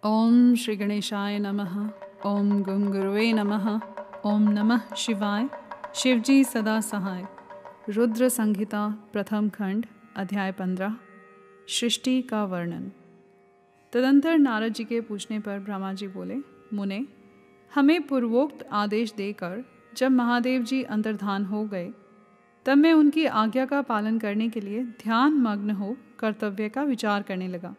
ओम श्री गणेशाय नमः। ओम गं गुरुवे नमः। ओम नमः शिवाय। शिवजी सदा सहाय। रुद्र संहिता प्रथम खंड अध्याय 15 सृष्टि का वर्णन। तदंतर नारद जी के पूछने पर ब्रह्मा जी बोले, मुने, हमें पूर्वोक्त आदेश देकर जब महादेव जी अंतर्धान हो गए तब मैं उनकी आज्ञा का पालन करने के लिए ध्यान मग्न हो कर्तव्य का विचार करने लगा।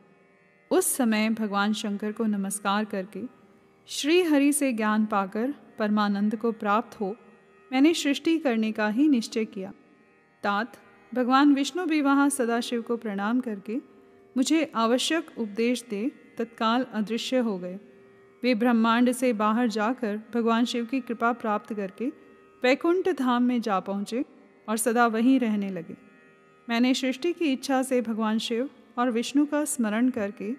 उस समय भगवान शंकर को नमस्कार करके श्री हरि से ज्ञान पाकर परमानंद को प्राप्त हो मैंने सृष्टि करने का ही निश्चय किया। तात भगवान विष्णु भी वहाँ सदाशिव को प्रणाम करके मुझे आवश्यक उपदेश दे तत्काल अदृश्य हो गए। वे ब्रह्मांड से बाहर जाकर भगवान शिव की कृपा प्राप्त करके वैकुंठ धाम में जा पहुँचे और सदा वहीं रहने लगे। मैंने सृष्टि की इच्छा से भगवान शिव और विष्णु का स्मरण करके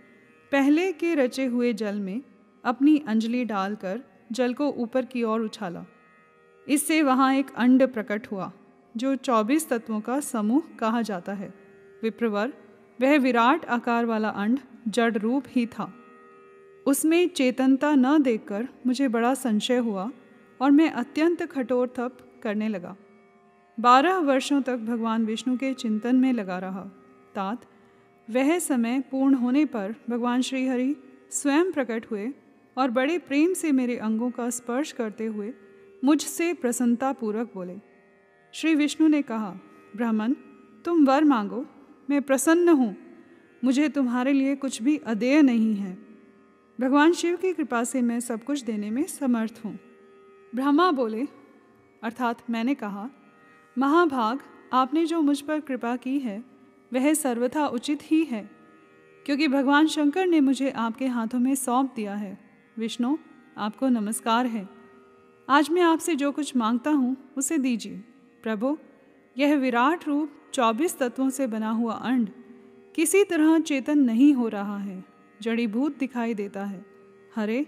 पहले के रचे हुए जल में अपनी अंजलि डालकर जल को ऊपर की ओर उछाला। इससे वहाँ एक अंड प्रकट हुआ जो 24 तत्वों का समूह कहा जाता है। विप्रवर, वह विराट आकार वाला अंड जड़ रूप ही था। उसमें चेतनता न देखकर मुझे बड़ा संशय हुआ और मैं अत्यंत कठोर तप करने लगा। 12 वर्षों तक भगवान विष्णु के चिंतन में लगा रहा। तात वह समय पूर्ण होने पर भगवान श्री हरि स्वयं प्रकट हुए और बड़े प्रेम से मेरे अंगों का स्पर्श करते हुए मुझसे प्रसन्नतापूर्वक बोले। श्री विष्णु ने कहा, ब्राह्मण, तुम वर मांगो, मैं प्रसन्न हूँ। मुझे तुम्हारे लिए कुछ भी अदेय नहीं है। भगवान शिव की कृपा से मैं सब कुछ देने में समर्थ हूँ। ब्रह्मा बोले, अर्थात मैंने कहा, महाभाग, आपने जो मुझ पर कृपा की है वह सर्वथा उचित ही है, क्योंकि भगवान शंकर ने मुझे आपके हाथों में सौंप दिया है। विष्णु, आपको नमस्कार है। आज मैं आपसे जो कुछ मांगता हूँ उसे दीजिए। प्रभु, यह विराट रूप 24 तत्वों से बना हुआ अंड किसी तरह चेतन नहीं हो रहा है, जड़ीभूत दिखाई देता है। हरे,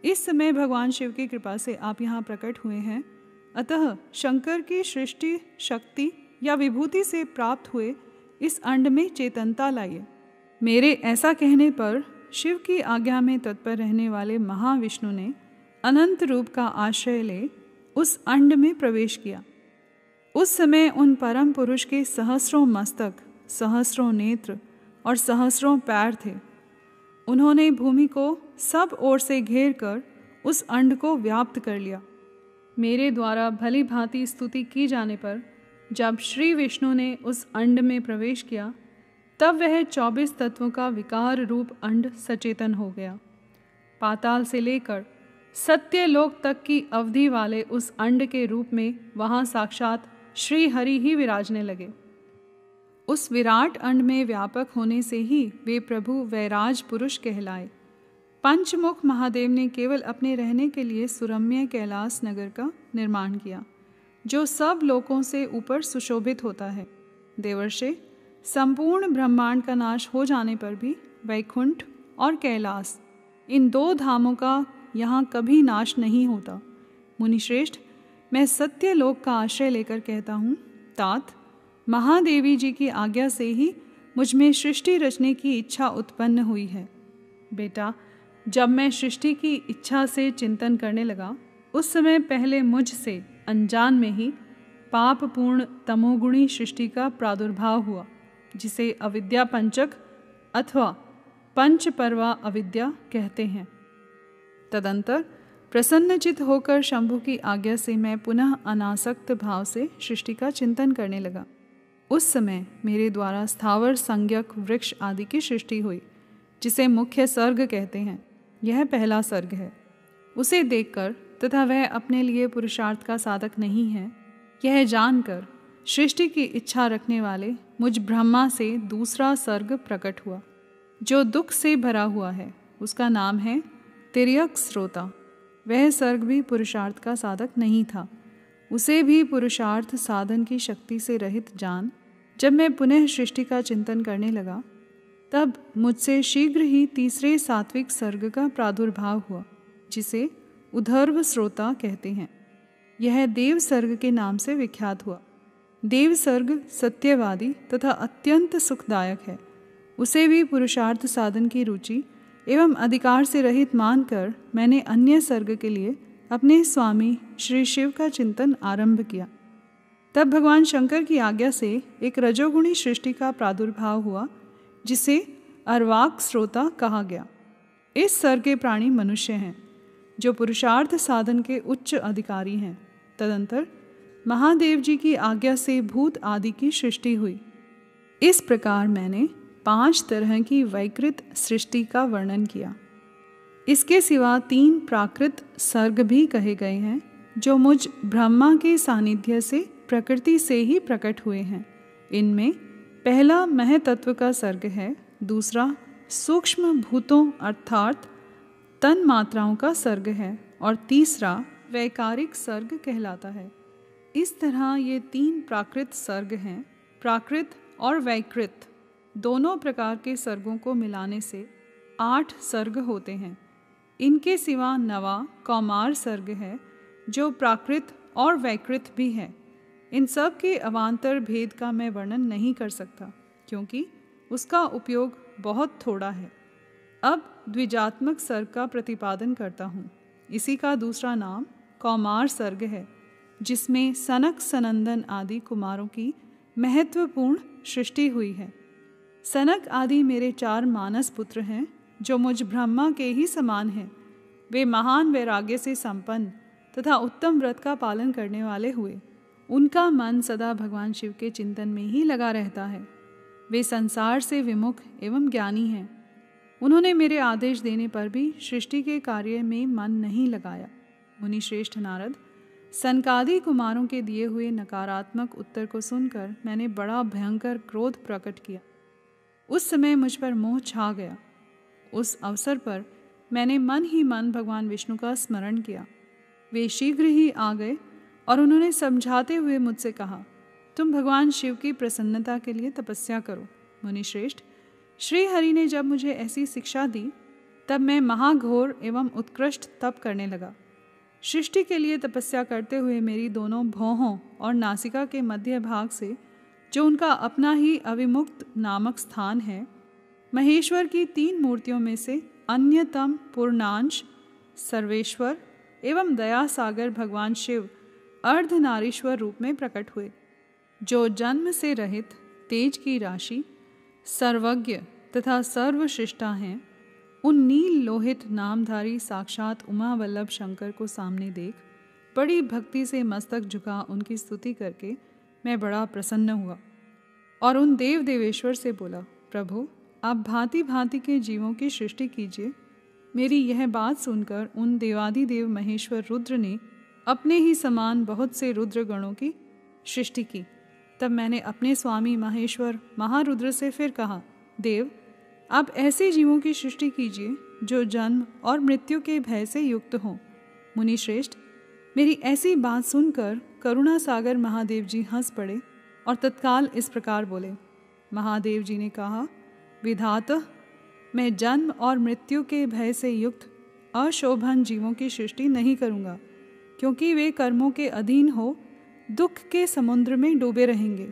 इस समय भगवान शिव की कृपा से आप यहाँ प्रकट हुए हैं, अतः शंकर की सृष्टि शक्ति या विभूति से प्राप्त हुए इस अंड में चेतनता लाइए। मेरे ऐसा कहने पर शिव की आज्ञा में तत्पर रहने वाले महाविष्णु ने अनंत रूप का आश्रय ले उस अंड में प्रवेश किया। उस समय उन परम पुरुष के सहस्रों मस्तक, सहस्रों नेत्र और सहस्रों पैर थे। उन्होंने भूमि को सब ओर से घेर कर उस अंड को व्याप्त कर लिया। मेरे द्वारा भली भांति स्तुति की जाने पर जब श्री विष्णु ने उस अंड में प्रवेश किया तब वह 24 तत्वों का विकार रूप अंड सचेतन हो गया। पाताल से लेकर सत्यलोक तक की अवधि वाले उस अंड के रूप में वहाँ साक्षात श्री हरि ही विराजने लगे। उस विराट अंड में व्यापक होने से ही वे प्रभु वैराज पुरुष कहलाए। पंचमुख महादेव ने केवल अपने रहने के लिए सुरम्य कैलाश नगर का निर्माण किया, जो सब लोकों से ऊपर सुशोभित होता है। देवर्षि, संपूर्ण ब्रह्मांड का नाश हो जाने पर भी वैकुंठ और कैलाश, इन 2 धामों का यहाँ कभी नाश नहीं होता। मुनिश्रेष्ठ, मैं सत्य लोक का आश्रय लेकर कहता हूँ, तात महादेवी जी की आज्ञा से ही मुझ में सृष्टि रचने की इच्छा उत्पन्न हुई है। बेटा, जब मैं सृष्टि की इच्छा से चिंतन करने लगा उस समय पहले मुझसे अनजान में ही पापपूर्ण तमोगुणी सृष्टि का प्रादुर्भाव हुआ, जिसे अविद्या पंचक अथवा पंचपर्वा अविद्या कहते हैं। तदंतर प्रसन्नचित होकर शंभु की आज्ञा से मैं पुनः अनासक्त भाव से सृष्टि का चिंतन करने लगा। उस समय मेरे द्वारा स्थावर संज्ञक वृक्ष आदि की सृष्टि हुई, जिसे मुख्य सर्ग कहते हैं। यह पहला सर्ग है। उसे देखकर तथा वह अपने लिए पुरुषार्थ का साधक नहीं है, यह जानकर सृष्टि की इच्छा रखने वाले मुझ ब्रह्मा से दूसरा सर्ग प्रकट हुआ, जो दुख से भरा हुआ है। उसका नाम है तिर्यक स्रोता। वह सर्ग भी पुरुषार्थ का साधक नहीं था। उसे भी पुरुषार्थ साधन की शक्ति से रहित जान जब मैं पुनः सृष्टि का चिंतन करने लगा तब मुझसे शीघ्र ही तीसरे सात्विक सर्ग का प्रादुर्भाव हुआ, जिसे उधर्व श्रोता कहते हैं। यह देव सर्ग के नाम से विख्यात हुआ। देव सर्ग सत्यवादी तथा अत्यंत सुखदायक है। उसे भी पुरुषार्थ साधन की रुचि एवं अधिकार से रहित मानकर मैंने अन्य सर्ग के लिए अपने स्वामी श्री शिव का चिंतन आरंभ किया। तब भगवान शंकर की आज्ञा से एक रजोगुणी सृष्टि का प्रादुर्भाव हुआ, जिसे अर्वाक श्रोता कहा गया। इस स्तर के प्राणी मनुष्य हैं, जो पुरुषार्थ साधन के उच्च अधिकारी हैं। तदंतर महादेव जी की आज्ञा से भूत आदि की सृष्टि हुई। इस प्रकार मैंने 5 तरह की वैकृत सृष्टि का वर्णन किया। इसके सिवा 3 प्राकृत सर्ग भी कहे गए हैं, जो मुझ ब्रह्मा के सानिध्य से प्रकृति से ही प्रकट हुए हैं। इनमें पहला महतत्व का सर्ग है, दूसरा सूक्ष्म भूतों अर्थात तन मात्राओं का सर्ग है और तीसरा वैकारिक सर्ग कहलाता है। इस तरह ये 3 प्राकृत सर्ग हैं। प्राकृत और वैकृत दोनों प्रकार के सर्गों को मिलाने से 8 सर्ग होते हैं। इनके सिवा 9वां कौमार सर्ग है, जो प्राकृत और वैकृत भी है। इन सब के अवान्तर भेद का मैं वर्णन नहीं कर सकता, क्योंकि उसका उपयोग बहुत थोड़ा है। अब द्विजात्मक सर्ग का प्रतिपादन करता हूँ। इसी का दूसरा नाम कौमार सर्ग है, जिसमें सनक सनंदन आदि कुमारों की महत्वपूर्ण सृष्टि हुई है। सनक आदि मेरे 4 मानस पुत्र हैं, जो मुझ ब्रह्मा के ही समान हैं। वे महान वैराग्य से संपन्न तथा उत्तम व्रत का पालन करने वाले हुए। उनका मन सदा भगवान शिव के चिंतन में ही लगा रहता है। वे संसार से विमुख एवं ज्ञानी हैं। उन्होंने मेरे आदेश देने पर भी सृष्टि के कार्य में मन नहीं लगाया। मुनि श्रेष्ठ नारद, सनकादि कुमारों के दिए हुए नकारात्मक उत्तर को सुनकर मैंने बड़ा भयंकर क्रोध प्रकट किया। उस समय मुझ पर मोह छा गया। उस अवसर पर मैंने मन ही मन भगवान विष्णु का स्मरण किया। वे शीघ्र ही आ गए और उन्होंने समझाते हुए मुझसे कहा, तुम भगवान शिव की प्रसन्नता के लिए तपस्या करो। मुनिश्रेष्ठ, श्री हरि ने जब मुझे ऐसी शिक्षा दी, तब मैं महाघोर एवं उत्कृष्ट तप करने लगा। सृष्टि के लिए तपस्या करते हुए मेरी दोनों भौहों और नासिका के मध्य भाग से, जो उनका अपना ही अविमुक्त नामक स्थान है, महेश्वर की 3 मूर्तियों में से अन्यतम पूर्णांश सर्वेश्वर एवं दया सागर भगवान शिव अर्धनारीश्वर रूप में प्रकट हुए, जो जन्म से रहित तेज की राशि, सर्वज्ञ तथा सर्वश्रेष्ठा हैं। उन नील लोहित नामधारी साक्षात उमा वल्लभ शंकर को सामने देख बड़ी भक्ति से मस्तक झुका उनकी स्तुति करके मैं बड़ा प्रसन्न हुआ और उन देव देवेश्वर से बोला, प्रभु, आप भांति भांति के जीवों की सृष्टि कीजिए। मेरी यह बात सुनकर उन देवादिदेव महेश्वर रुद्र ने अपने ही समान बहुत से रुद्र गणों की सृष्टि की। तब मैंने अपने स्वामी महेश्वर महारुद्र से फिर कहा, देव, आप ऐसे जीवों की सृष्टि कीजिए जो जन्म और मृत्यु के भय से युक्त हों। मुनि श्रेष्ठ, मेरी ऐसी बात सुनकर करुणा सागर महादेव जी हंस पड़े और तत्काल इस प्रकार बोले। महादेव जी ने कहा, विधाता, मैं जन्म और मृत्यु के भय से युक्त अशोभन जीवों की सृष्टि नहीं करूँगा, क्योंकि वे कर्मों के अधीन हो दुख के समुद्र में डूबे रहेंगे।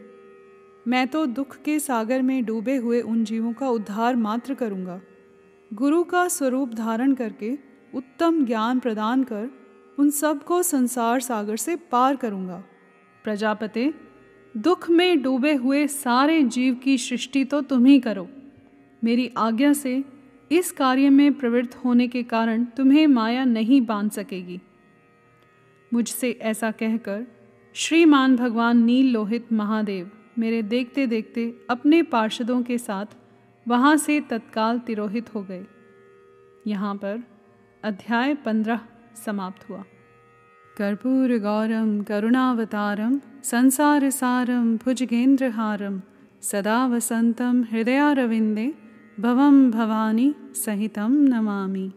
मैं तो दुख के सागर में डूबे हुए उन जीवों का उद्धार मात्र करूँगा। गुरु का स्वरूप धारण करके उत्तम ज्ञान प्रदान कर उन सबको संसार सागर से पार करूँगा। प्रजापते, दुख में डूबे हुए सारे जीव की सृष्टि तो तुम ही करो। मेरी आज्ञा से इस कार्य में प्रवृत्त होने के कारण तुम्हें माया नहीं बांध सकेगी। मुझसे ऐसा कहकर श्रीमान भगवान नील लोहित महादेव मेरे देखते देखते अपने पार्षदों के साथ वहाँ से तत्काल तिरोहित हो गए। यहाँ पर अध्याय 15 समाप्त हुआ। कर्पूर गौरम करुणावतारम संसार सारम भुजगेंद्रहारम सदा वसंतम हृदयारविंदे भवम भवानी सहितम नमामि।